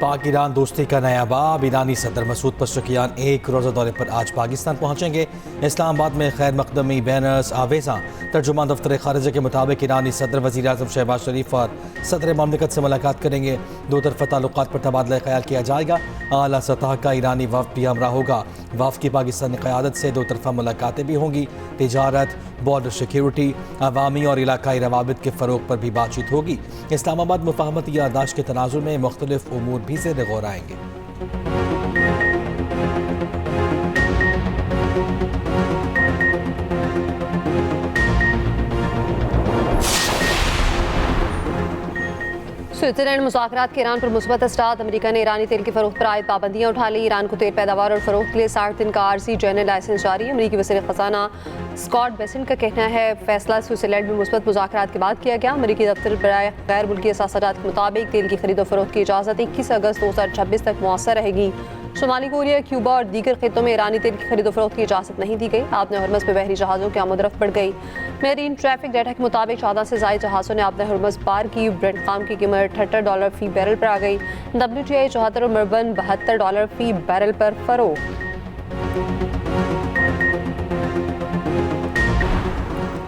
पाक ईरान दोस्ती का नया बाब। ईरानी सदर मसूद पज़ेश्कियान एक रोज़ा दौरे पर आज पाकिस्तान पहुँचेंगे। इस्लामाबाद में खैर मकदमी बैनर्स आवेज़ा। तर्जुमान दफ्तर खारिजा के मुताबिक ईरानी सदर वज़ीर आज़म शहबाज शरीफ और सदर ममलिकत से मुलाकात करेंगे। दो तरफ़ा ताल्लुकात पर तबादला ख्याल किया जाएगा। आला सतह का ईरानी वफ़द भी हमरा होगा। वफ़द की पाकिस्तानी क़यादत से दो तरफ़ा मुलाकातें भी होंगी। तिजारत, बॉर्डर सिक्योरिटी, अवामी और इलाकाई रवाबित के फ़रोग़ पर भी बातचीत होगी। इस्लामाबाद मुफ़ाहमती याददाश्त के तनाज़ुर में मुख्तलिफ उमूर भी ज़ेर गौर आएंगे। स्विट्जरलैंड मुज़ाकरात के ईरान पर मुस्बत असरात। अमेरिका ने ईरानी तेल की फ़रोख्त पर आयद पाबंदियाँ उठा ली। ईरान को तेल पैदावार और फ़रोख्त के लिए 60 दिन का आरजी जनरल लाइसेंस जारी। अमेरिकी वज़ीर ख़ज़ाना स्कॉट बेसेंट का कहना है फैसला स्विट्जरलैंड में मुस्बत मुज़ाकरात के बाद किया गया। अमेरिकी दफ्तर बराए गैर मुल्की असासाजात के मुताबिक तेल की खरीदो फरोख्त की इजाज़त 21 अगस्त 2026 तक मुअस्सर रहेगी। शुमाली कोरिया, क्यूबा और दीगर खित्तों में ईरानी तेल की खरीदो फरोख्त की इजाज़त नहीं दी गई। आपने हरमज़ में बहरी जहाज़ों की आमदरफ्त बढ़ गई। मेरीन ट्रैफिक डाटा के मुताबिक 14 से ज़ायद जहाज़ों ने आपने हरमज़ पार की। ब्रेंट खाम की कीमत $78 फ़ी बैरल पर आ गई। WTI 74 और मरबन $72 फ़ी बैरल पर फरोख्त।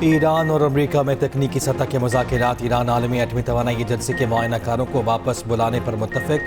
ईरान और अमेरिका में तकनीकी सतह के मुज़ाकरात। ईरान आलमी एटमी तवानाई एजेंसी के मुआयनाकारों को वापस बुलाने पर मुत्तफ़िक।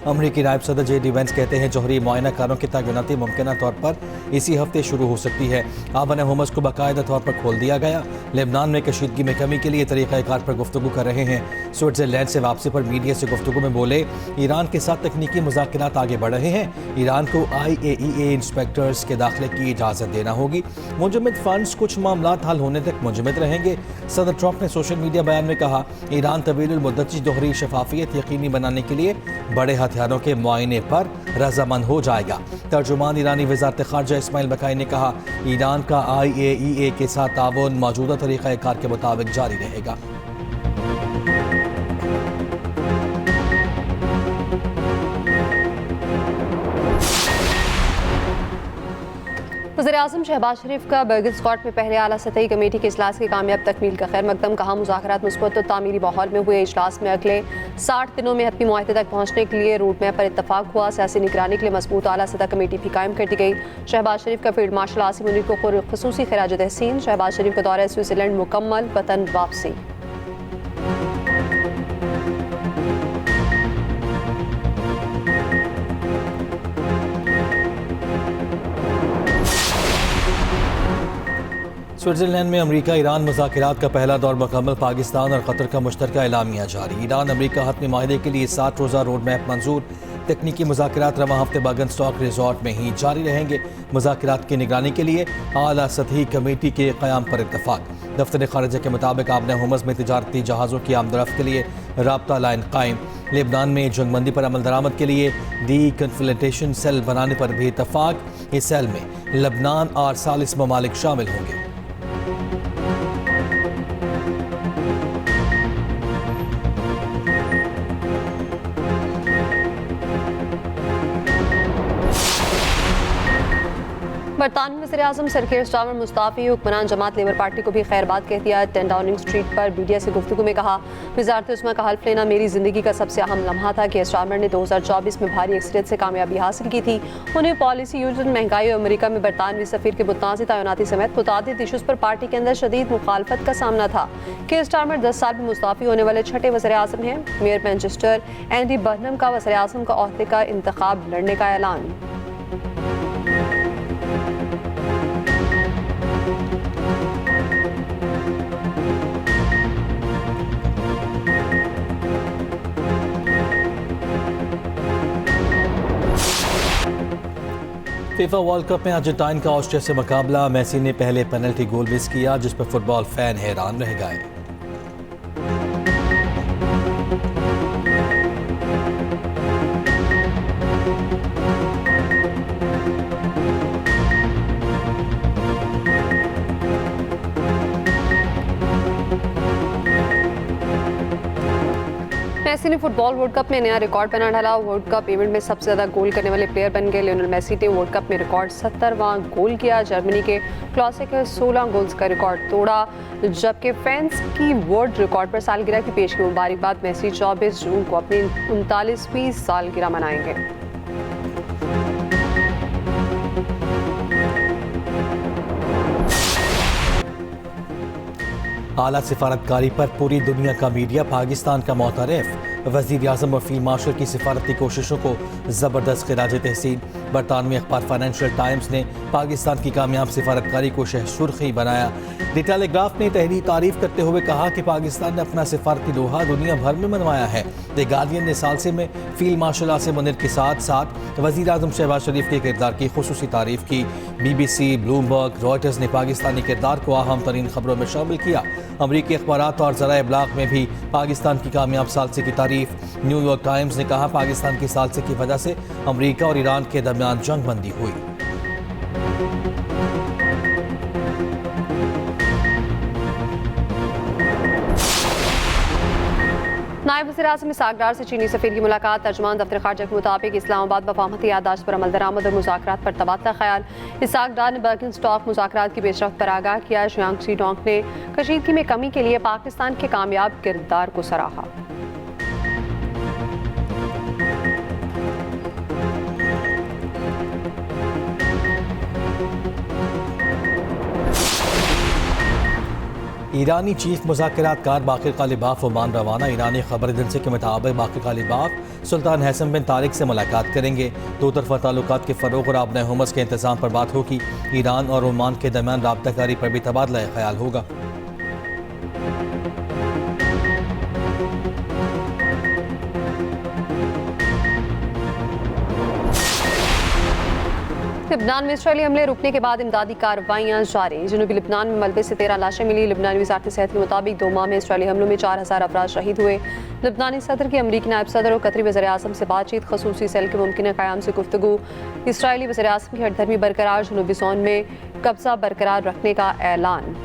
अमरीकी नायब सदर JD वेंस कहते हैं जौहरी मुआयनाकारों की तैनाती मुमकिन तौर पर इसी हफ्ते शुरू हो सकती है। आबन हुमस को बाकायदा तौर पर खोल दिया गया। लेबनान में कशीदगी में कमी के लिए तरीक़ाकार पर गुफ्तगू कर रहे हैं। स्विट्ज़रलैंड से वापसी पर मीडिया से गुफ्तगू में बोले ईरान के साथ तकनीकी मुज़ाकरात आगे बढ़ रहे हैं। ईरान को IAEA इंस्पेक्टर्स के दाखिले की इजाज़त देना होगी। मुंजमद फंड्स कुछ मामला हल होने तक मुंजमद रहेंगे। सदर ट्रंप ने सोशल मीडिया बयान में कहा ईरान तवील मुद्दती दोहरी शफाफियत यकीनी बनाने के लिए बड़े हथियारों के मुआयने पर रजामंद हो जाएगा। तर्जुमान ईरानी वज़ारत ख़ारजा इस्माइल बकाई ने कहा ईरान का IAEA के साथ ताउन मौजूदा तरीक़ाकार के मुताबिक जारी रहेगा। वज़ीर-ए-आज़म शहबाज शरीफ का बर्गिल स्कॉट में पहले आला सतही कमेटी के इजलास की कामयाब तकमील का खैर मकदम। कहा मुज़ाकरात मुस्बत और तामीरी माहौल में हुए। इजलास में अगले 60 दिनों में हतमी मुआहदे तक पहुँचने के लिए रूट मैप पर इत्तफाक हुआ। सियासी निगरानी के लिए मजबूत आला सतह कमेटी भी कायम कर दी गई। शहबाज शरीफ का फील्ड मार्शल आसिम मुनीर को खुसूसी खिराज तहसीन। शहबाज शरीफ का दौरा स्विट्जरलैंड मुकम्मल, वतन वापसी। स्विट्जरलैंड में अमेरिका ईरान मुज़ाकरात का पहला दौर मुकम्मल। पाकिस्तान और कतर का मुश्तरका एलामिया जारी। ईरान अमेरिका हतमी माहिदे के लिए 60 रोज़ा रोड मैप मंजूर। तकनीकी मुज़ाकरात रवा हफ्ते बागन स्टॉक रिजॉर्ट में ही जारी रहेंगे। मुज़ाकरात की निगरानी के लिए आला सतही कमेटी के क़याम पर इत्तफाक। दफ्तर खारिजा के मुताबिक आपने हुमस में तिजारती जहाज़ों की आमदरफ्त के लिए राब्ता लाइन कायम। लेबनान में जंगबंदी पर अमल दरामद के लिए डी कन्फिल्ट्रेशन सेल बनाने पर भी इत्तफाक। इस सेल में लेबनान और 40 ममालिक शामिल होंगे। बरतानवी वज़ीर-ए-आज़म सर कीर स्टारमर मुस्ताफ़ी। हुक्मरान जमात लेबर पार्टी को भी खैरबाद कह दिया। 10 डाउनिंग स्ट्रीट पर मीडिया से गुफ्तगू में कहा वज़ारत उस्मा का हल्फ लेना मेरी ज़िंदगी का सबसे अहम लम्हा था कि स्टारमर ने 2024 में भारी अक्सरियत से कामयाबी हासिल की थी। उन्हें पॉलिसी यूजन, महंगाई और अमेरिका में बरतानवी सफ़ीर के मुतनाज़ तैनाती समेत मुतादिद इशूज़ पर पार्टी के अंदर शदीद मुखालफत का सामना था। कीर स्टारमर 10 साल में मुस्ताफ़ी होने वाले छठे वज़ीर-ए-आज़म हैं। मेयर मैनचेस्टर एंडी बर्नम का वज़ीर-ए-आज़म का ओहदे का इंतखाब लड़ने का ऐलान। फीफा वर्ल्ड कप में अर्जेंटीना का ऑस्ट्रिया से मुकाबला। मेसी ने पहले पेनल्टी गोल मिस किया जिस पर फुटबॉल फैन हैरान रह गए। मेसी ने फुटबॉल वर्ल्ड कप में नया रिकॉर्ड बना डाला। वर्ल्ड कप इवेंट में सबसे ज़्यादा गोल करने वाले प्लेयर बन गए। लियोनेल मेसी ने वर्ल्ड कप में रिकॉर्ड 70वां गोल किया। जर्मनी के क्लासिक 16 गोल्स का रिकॉर्ड तोड़ा, जबकि फैंस की वर्ल्ड रिकॉर्ड पर सालगिरह की पेश की मुबारकबाद। मेसी 24 जून को अपनी 39वीं सालगिरह मनाएंगे। आला सिफारतकारी पर पूरी दुनिया का मीडिया पाकिस्तान का मुतरफ। वज़ीर आज़म और फील्ड मार्शल की सिफारती कोशिशों को ज़बरदस्त खिराज तहसीन। बरतानवी अखबार फाइनेंशियल टाइम्स ने पाकिस्तान की कामयाब सिफारतकारी को सुर्खी बनाया। द टेलीग्राफ ने तहरीर तारीफ करते हुए कहा कि पाकिस्तान ने अपना सिफारती लोहा दुनिया भर में मनवाया है। द गार्डियन ने सालसे में फील्ड मार्शल आसिम मुनीर के साथ साथ वज़ीर आज़म शहबाज शरीफ के किरदार की खुसूसी तारीफ की। BBC, ब्लूमबर्ग, रॉयटर्स ने पाकिस्तानी किरदार को अहम तरीन खबरों में शामिल किया। अमरीकी अखबारात और ज़राए इब्लाग में भी पाकिस्तान की कामयाब सालसे की तारीफ। न्यूयॉर्क टाइम्स ने कहा पाकिस्तान की सालसे की वजह से अमरीका और ईरान के दरमियान जंग बंदी हुई। नायब वज़ीर-ए-आज़म इसहाक डार से चीनी सफ़ीर की मुलाकात। तर्जुमान दफ्तर ख़ारजा के मुताबिक इस्लामाबाद वफामती याददाश्त पर अमल दरामद और मुज़ाकरात पर तबादला ख्याल। इसहाक डार ने बर्किन स्टॉक मुज़ाकरात की पेशरफ्त पर आगाह किया। शियांग डोंग ने कशीदगी में कमी के लिए पाकिस्तान के कामयाब किरदार को सराहा। ईरानी चीफ मुज़ाकरातकार बाक़िर ग़ालिबाफ ओमान रवाना। ईरानी खबर एजेंसी के मुताबिक बाक़िर ग़ालिबाफ सुल्तान हैसम बिन तारिक से मुलाकात करेंगे। दो तरफ़ा ताल्लुकात के फ़रोग़ और आबने हुमस के इंतज़ाम पर बात होगी। ईरान और ओमान के दरमियान राब्ताकारी पर भी तबादला ख्याल होगा। लिबनान में इसराइली हमले रुकने के बाद इमदादी कार्रवाइयाँ जारी। जनूबी लिबनान में मलबे से 13 लाशें मिली। लिबनानी वज़ारत सेहत के मुताबिक 2 माह में इसराइली हमलों में 4000 अफराद शहीद हुए। लिबनानी सदर की अमरीकी नायब सदर और कतरी वज़ीर आज़म से बातचीत। खसूसी सेल के मुमकिन क़याम से गुफ्तगू। इसराइली वज़ीर आज़म की हठधर्मी बरकरार। जनूबी जोन में कब्जा बरकरार रखने का ऐलान।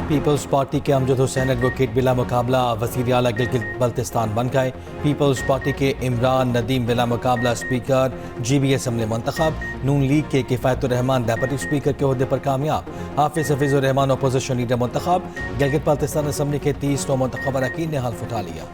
पीपल्स पार्टी के अमजद हुसैन एडवोकेट बिला मुकाबला वज़ीर आला गिलगित बल्तिस्तान बन गए। पीपल्स पार्टी के इमरान नदीम बिला मुकाबला स्पीकर GB असम्बली मंतखब। नून लीग के किफ़ायतुर रहमान डेप्यूटी स्पीकर के ओहदे पर कामयाब। हाफिज़ हफीज़ुर रहमान अपोजिशन लीडर मंतखब। गिलगित बल्तिस्तान असम्बली के 30 नौ मंतखब अरकान ने हल्फ उठा लिया।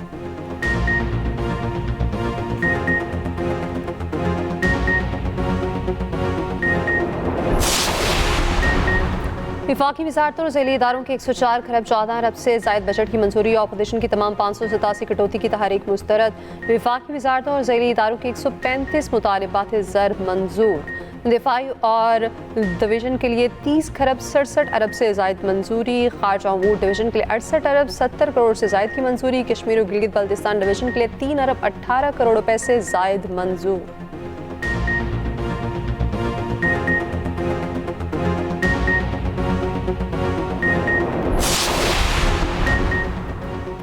विफाकी वज़ारतों और ज़ैली इदारों के 104 खरब 14 अरब से ज़ायद बजट की मंजूरी। अपोजिशन की तमाम 587 कटौती की तहरीक मुस्तरद। विफाकी वज़ारतों और ज़ैली इदारों के 135 मुतालबात ज़र मंजूर। दिफाई और डिवीज़न के लिए 30 खरब 67 अरब से ज़ायद मंजूरी। खारजा अमूर डिवीज़न के लिए 68 अरब 70 करोड़ से ज़ायद की मंजूरी। कश्मीर और गिलगित बल्तिस्तान डिवीज़न के लिए 3 अरब 18 करोड़ रुपए से ज़ायद मंजूर।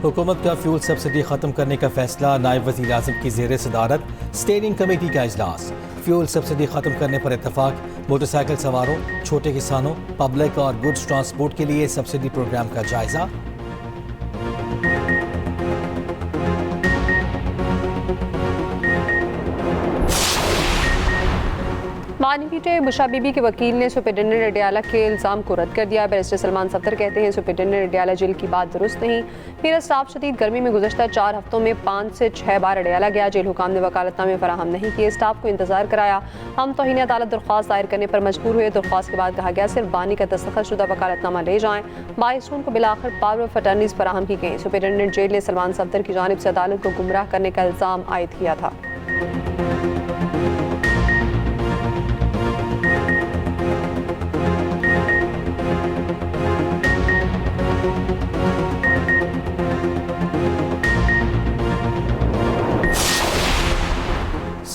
हुकूमत का फ्यूल सब्सिडी ख़त्म करने का फैसला। नायब वज़ीर आज़म की ज़ेर सदारत स्टेयरिंग कमेटी का इजलास। फ्यूल सब्सिडी ख़त्म करने पर इत्तफाक। मोटरसाइकिल सवारों, छोटे किसानों, पब्लिक और गुड्स ट्रांसपोर्ट के लिए सब्सिडी प्रोग्राम का जायज़ा। मानीपीटे बुशा बीबी के वकील ने सुपरिटेंडेंट अडियाला के इल्ज़ाम को रद्द कर दिया। बैरिस्टर सलमान सफदर कहते हैं सुपरिटेंडेंट अडियाला जेल की बात दुरुस्त नहीं। मेरा स्टाफ शदीद गर्मी में गुज़श्ता 4 हफ्तों में 5 से 6 बार अडियाला गया। जेल हुकाम ने वकालतनामे फराहम नहीं किए, स्टाफ को इंतजार कराया। हम तौहीन अदालत दरख्वास्त दायर करने पर मजबूर हुए। दरख्वास्त के बाद कहा गया सिर्फ बानी का दस्तखतशुदा वकालतनामा ले जाएं। 22 जून को बिलाखिर पावर ऑफ अटर्नीज फराहम की गई। सुपरिटेंडेंट जेल ने सलमान सफदर की जानिब से अदालत को गुमराह करने का इल्ज़ाम आयद किया था।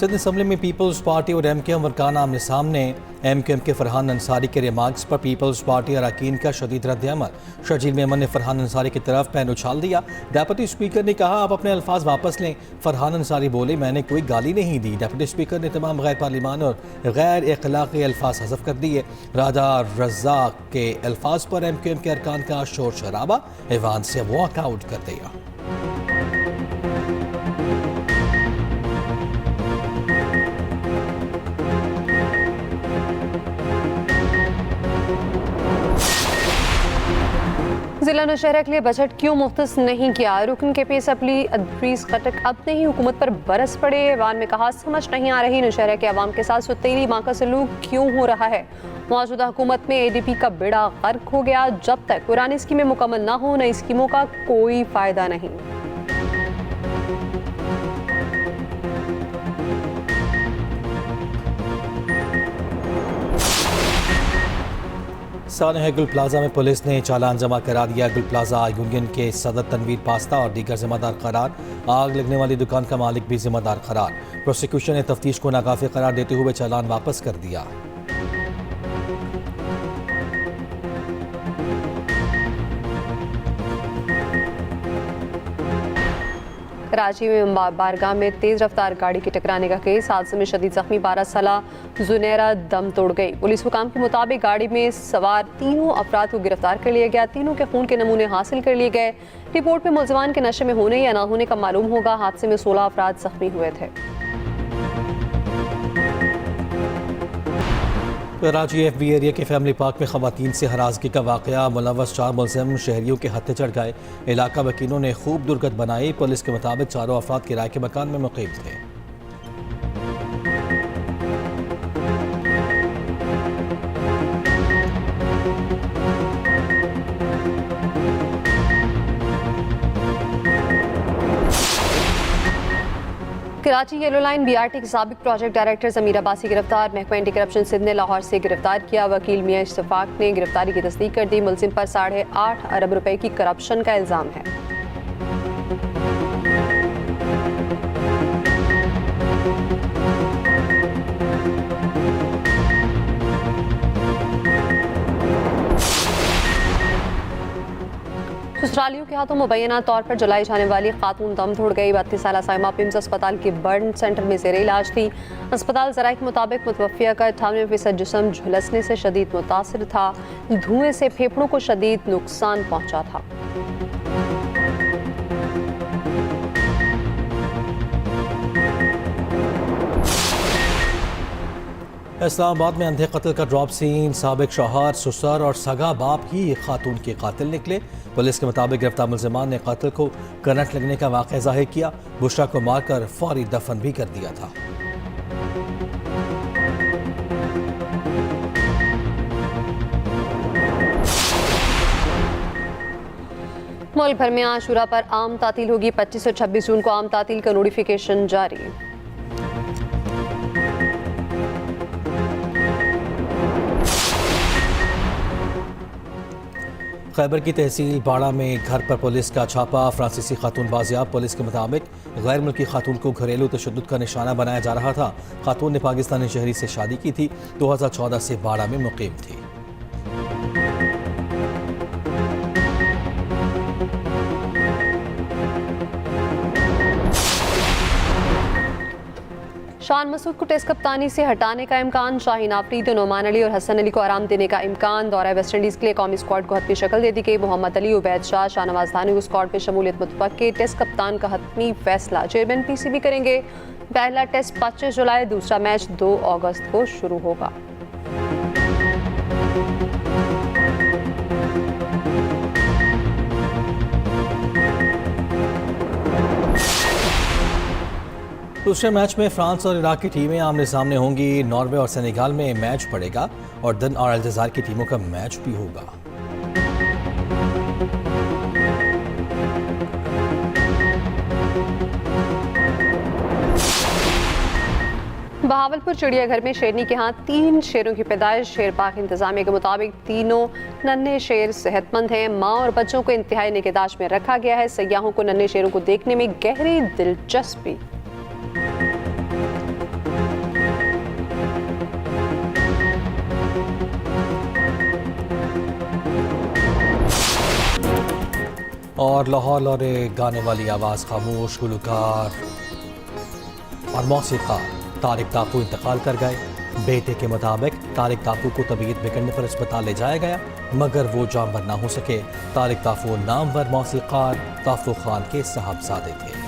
सिंध असम्बली में पीपल्स पार्टी और MKM वरकान आमने सामने। MKM के फरहान अंसारी के रिमार्क्स पर पीपल्स पार्टी अरकान का शदीद रद्द-ए-अमल। शर्जील मेमन ने फरहान अंसारी की तरफ पैन उछाल दिया। डेप्यूटी स्पीकर ने कहा, आप अपने अल्फाज वापस लें। फरहान अंसारी बोले, मैंने कोई गाली नहीं दी। डेप्यूटी स्पीकर ने तमाम गैर पार्लिमान और गैर अखलाकी अल्फाज हज़फ कर दिए। राजा रज़ाक के अल्फाज पर MKM के अरकान का शोर शराबा, ऐवान से वॉकआउट कर दिया। जिला नौशहरा के लिए बजट क्यों मुख्तस नहीं किया? रुकन के पेश अपली अदरीस खटक अपने ही हुकूमत पर बरस पड़े। ऐवान में कहा, समझ नहीं आ रही नौशहरा के अवाम के साथ सुतीली माँ का सलूक क्यों हो रहा है। मौजूदा हुकूमत में ADP का बेड़ा गर्क हो गया। जब तक पुरानी स्कीमें मुकम्मल ना हो, नई स्कीमों का कोई फायदा नहीं। सानह गुल प्लाजा में पुलिस ने चालान जमा करा दिया। गुल प्लाजा यूनियन के सदर तनवीर पास्ता और दीगर जिम्मेदार करार। आग लगने वाली दुकान का मालिक भी जिम्मेदार करार। प्रोसिक्यूशन ने तफ्तीश को नाकाफी करार देते हुए चालान वापस कर दिया। कराची में बारगाह में तेज रफ्तार गाड़ी के टकराने का केस। हादसे में शदीद जख्मी 12 साला जुनैरा दम तोड़ गई। पुलिस हुकाम के मुताबिक गाड़ी में सवार तीनों अफराद को गिरफ्तार कर लिया गया। तीनों के खून के नमूने हासिल कर लिए गए। रिपोर्ट में मुलजमान के नशे में होने या ना होने का मालूम होगा। हादसे में 16 अफराद जख्मी हुए थे। कराची FB एरिया के फैमिली पार्क में खवातीन से हरासगी का वाकया। मुलव्वस 4 मुलजिम शहरियों के हत्थे चढ़ गए। इलाका वकीलों ने खूब दुर्गत बनाई। पुलिस के मुताबिक चारों अफराद किराए के मकान में मुकीम थे। कराची येलो लाइन BRT के साबिक प्रोजेक्ट डायरेक्टर ज़मीर अब्बासी गिरफ्तार। महकमा एंटी करप्शन सिंध ने लाहौर से गिरफ्तार किया। वकील मियां इश्तिफाक ने गिरफ्तारी की तस्दीक कर दी। मुलजिम पर 8.5 अरब रुपए की करप्शन का इल्ज़ाम है। ससुरालियों के हाथों मुबैना तौर पर जलाई जाने वाली खातून दम तोड़ गई। 32 साला साइमा पिम्स अस्पताल के बर्न सेंटर में ज़ेर इलाज थी। अस्पताल ज़राए के मुताबिक मुतवफ़िया का 98% जिस्म झुलसने से शदीद मुतासिर था। धुएं से फेफड़ों को शदीद नुकसान पहुंचा था। इस्लामाबाद में अंधे कत्ल का ड्रॉप सीन। साबिक शौहर, ससुर और सगा बाप ही खातून के कातिल निकले। पुलिस के मुताबिक गिरफ्तार मुलजिमान ने कत्ल को करंट लगने का वाक़या ज़ाहिर किया। बुशरा को मारकर फौरी दफन भी कर दिया था। मुल्क भर में आशूरा पर आम तातील होगी। 25 और 26 जून को आम तातील का नोटिफिकेशन जारी। खैबर की तहसील बाड़ा में घर पर पुलिस का छापा। फ्रांसीसी खातून बाजियाब। पुलिस के मुताबिक गैर मुल्की खातून को घरेलू तशद्दुद का निशाना बनाया जा रहा था। खातून ने पाकिस्तानी शहरी से शादी की थी। 2014 से बाड़ा में मुकीम थी। शान मसूद को टेस्ट कप्तानी से हटाने का इम्कान। शाहीन आफरीदी, नोमान अली और हसन अली को आराम देने का इम्कान। दौरा वेस्ट इंडीज़ के लिए कौमी स्क्वाड को हतमी शक्ल दे दी गई। मोहम्मद अली, उबैद शाह, शाहनवाज धानी को स्क्वाड में शमूलियत मुतवक्की। टेस्ट कप्तान का हतमी फैसला चेयरमैन PCB करेंगे। पहला टेस्ट 25 जुलाई, दूसरा मैच 2 अगस्त को शुरू होगा। दूसरे मैच में फ्रांस और इराक की टीमें आमने सामने होंगी। नॉर्वे और सेनेगाल में मैच पड़ेगा और दिन और अल्जायर की टीमों का मैच भी होगा। बहावलपुर चिड़ियाघर में शेरनी के हाथ 3 शेरों की पैदाइश। शेर पाक इंतजामिया के मुताबिक तीनों नन्हे शेर सेहतमंद हैं। माँ और बच्चों को इंतहाई निगहदाश्त में रखा गया है। सयाहों को नन्हे शेरों को देखने में गहरी दिलचस्पी। और लाहौर लौरे गाने वाली आवाज़ खामोश, गुलकार और मौसीक़ार तारिक ताकू इंतकाल कर गए। बेटे के मुताबिक तारिक ताकू को तबीयत बिगड़ने पर अस्पताल ले जाया गया, मगर वो जामवर ना हो सके। तारिक ताकू नामवर मौसीक़ार ताफू खान के साहबजादे थे।